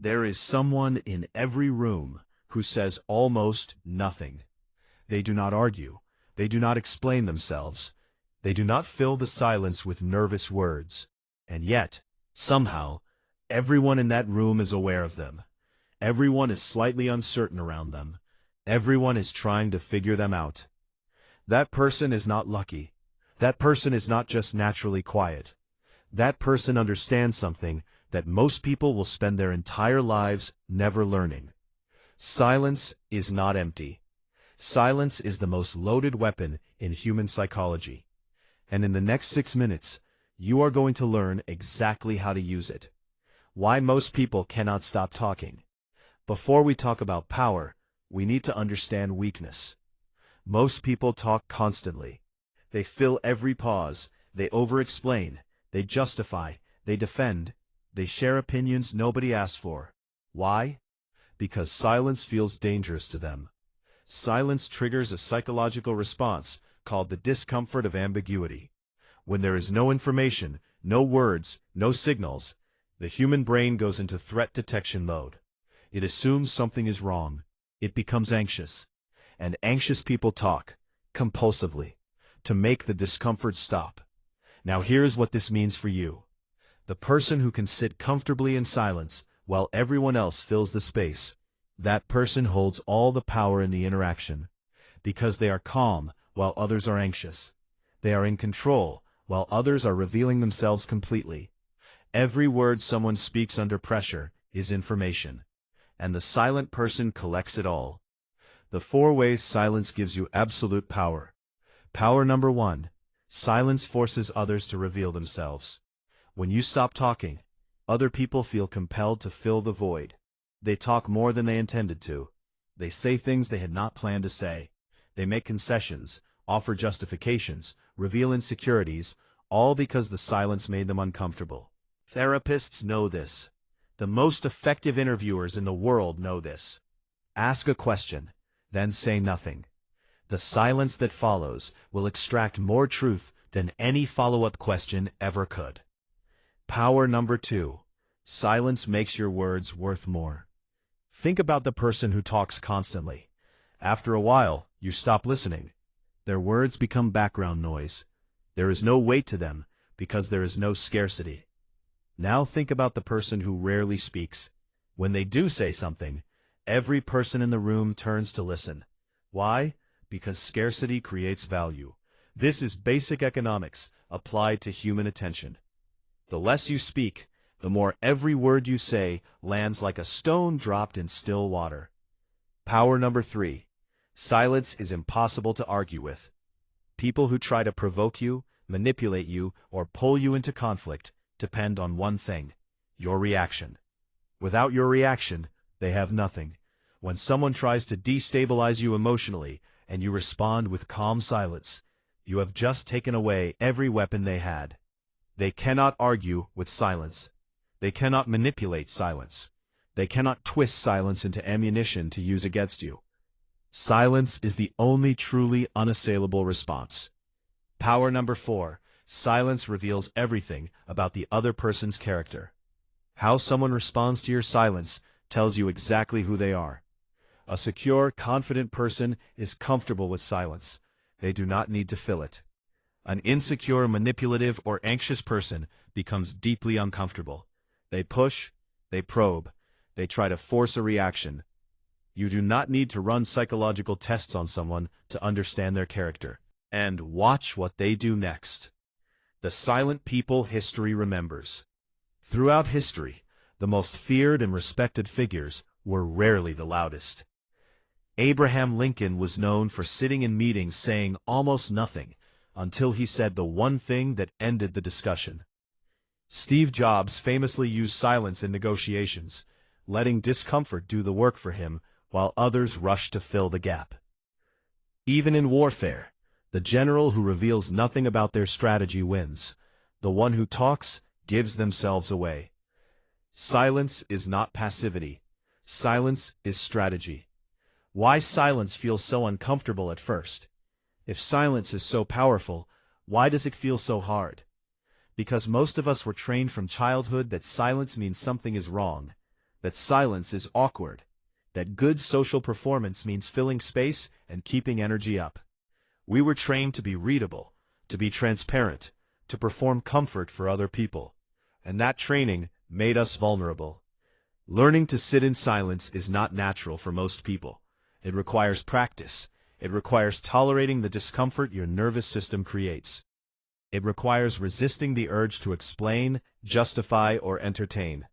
There is someone in every room who says almost nothing. They do not argue. They do not explain themselves. They do not fill the silence with nervous words. And yet, somehow, everyone in that room is aware of them. Everyone is slightly uncertain around them. Everyone is trying to figure them out. That person is not lucky. That person is not just naturally quiet. That person understands something that most people will spend their entire lives never learning. Silence is not empty. Silence is the most loaded weapon in human psychology. And in the next 6 minutes, you are going to learn exactly how to use it. Why most people cannot stop talking. Before we talk about power, we need to understand weakness. Most people talk constantly. They fill every pause. They over-explain. They justify. They defend. They share opinions nobody asked for. Why? Because silence feels dangerous to them. Silence triggers a psychological response called the discomfort of ambiguity. When there is no information, no words, no signals, the human brain goes into threat detection mode. It assumes something is wrong. It becomes anxious. And anxious people talk, compulsively, to make the discomfort stop. Now here's what this means for you. The person who can sit comfortably in silence while everyone else fills the space, that person holds all the power in the interaction. Because they are calm while others are anxious. They are in control while others are revealing themselves completely. Every word someone speaks under pressure is information. And the silent person collects it all. The 4 ways silence gives you absolute power. Power number 1. Silence forces others to reveal themselves. When you stop talking, other people feel compelled to fill the void. They talk more than they intended to. They say things they had not planned to say. They make concessions, offer justifications, reveal insecurities, all because the silence made them uncomfortable. Therapists know this. The most effective interviewers in the world know this. Ask a question, then say nothing. The silence that follows will extract more truth than any follow-up question ever could. Power number 2. Silence makes your words worth more. Think about the person who talks constantly. After a while, you stop listening. Their words become background noise. There is no weight to them because there is no scarcity. Now think about the person who rarely speaks. When they do say something, every person in the room turns to listen. Why? Because scarcity creates value. This is basic economics applied to human attention. The less you speak, the more every word you say lands like a stone dropped in still water. Power number 3. Silence is impossible to argue with. People who try to provoke you, manipulate you, or pull you into conflict depend on one thing: your reaction. Without your reaction, they have nothing. When someone tries to destabilize you emotionally and you respond with calm silence, you have just taken away every weapon they had. They cannot argue with silence. They cannot manipulate silence. They cannot twist silence into ammunition to use against you. Silence is the only truly unassailable response. Power number 4. Silence reveals everything about the other person's character. How someone responds to your silence tells you exactly who they are. A secure, confident person is comfortable with silence. They do not need to fill it. An insecure, manipulative, or anxious person becomes deeply uncomfortable. They push, they probe, they try to force a reaction. You do not need to run psychological tests on someone to understand their character. And watch what they do next. The silent people history remembers. Throughout history, the most feared and respected figures were rarely the loudest. Abraham Lincoln was known for sitting in meetings saying almost nothing until he said the one thing that ended the discussion. Steve Jobs famously used silence in negotiations, letting discomfort do the work for him while others rushed to fill the gap. Even in warfare, the general who reveals nothing about their strategy wins. The one who talks gives themselves away. Silence is not passivity. Silence is strategy. Why silence feels so uncomfortable at first? If silence is so powerful, why does it feel so hard? Because most of us were trained from childhood that silence means something is wrong. that silence is awkward, that good social performance means filling space and keeping energy up. We were trained to be readable, to be transparent, to perform comfort for other people, and that training made us vulnerable. Learning to sit in silence is not natural for most people. It requires practice. It requires tolerating the discomfort your nervous system creates. It requires resisting the urge to explain, justify, or entertain.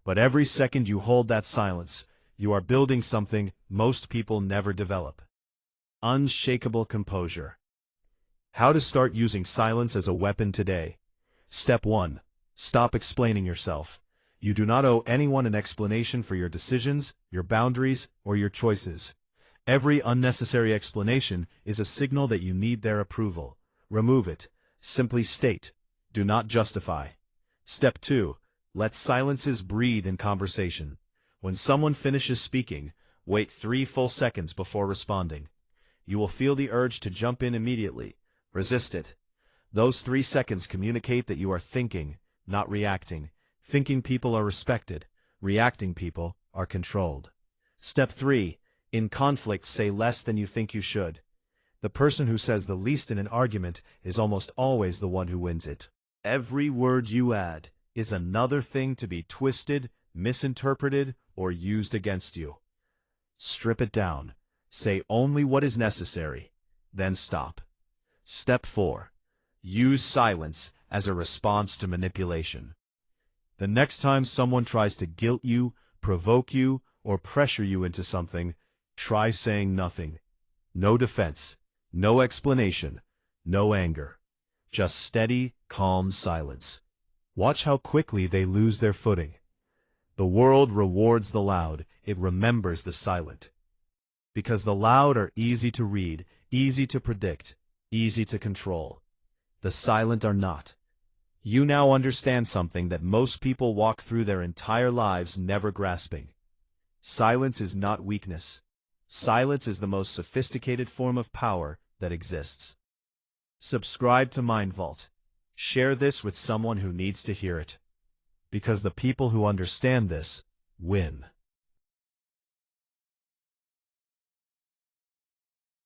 But every second you hold that silence, you are building something most people never develop. Unshakable composure. How to start using silence as a weapon today. Step 1. Stop explaining yourself. You do not owe anyone an explanation for your decisions, your boundaries, or your choices. Every unnecessary explanation is a signal that you need their approval. Remove it. Simply state. Do not justify. Step 2. Let silences breathe in conversation. When someone finishes speaking, wait 3 full seconds before responding. You will feel the urge to jump in immediately. Resist it. Those 3 seconds communicate that you are thinking, not reacting. Thinking people are respected. Reacting people are controlled. Step 3. In conflict, say less than you think you should. The person who says the least in an argument is almost always the one who wins it. Every word you add is another thing to be twisted, misinterpreted, or used against you. Strip it down. Say only what is necessary. Then stop. Step 4. Use silence as a response to manipulation. The next time someone tries to guilt you, provoke you, or pressure you into something, try saying nothing. No defense, no explanation, no anger. Just steady, calm silence. Watch how quickly they lose their footing. The world rewards the loud, it remembers the silent. Because the loud are easy to read, easy to predict, easy to control. The silent are not. You now understand something that most people walk through their entire lives never grasping. Silence is not weakness. Silence is the most sophisticated form of power that exists. Subscribe to Mind Vault. Share this with someone who needs to hear it. Because the people who understand this win.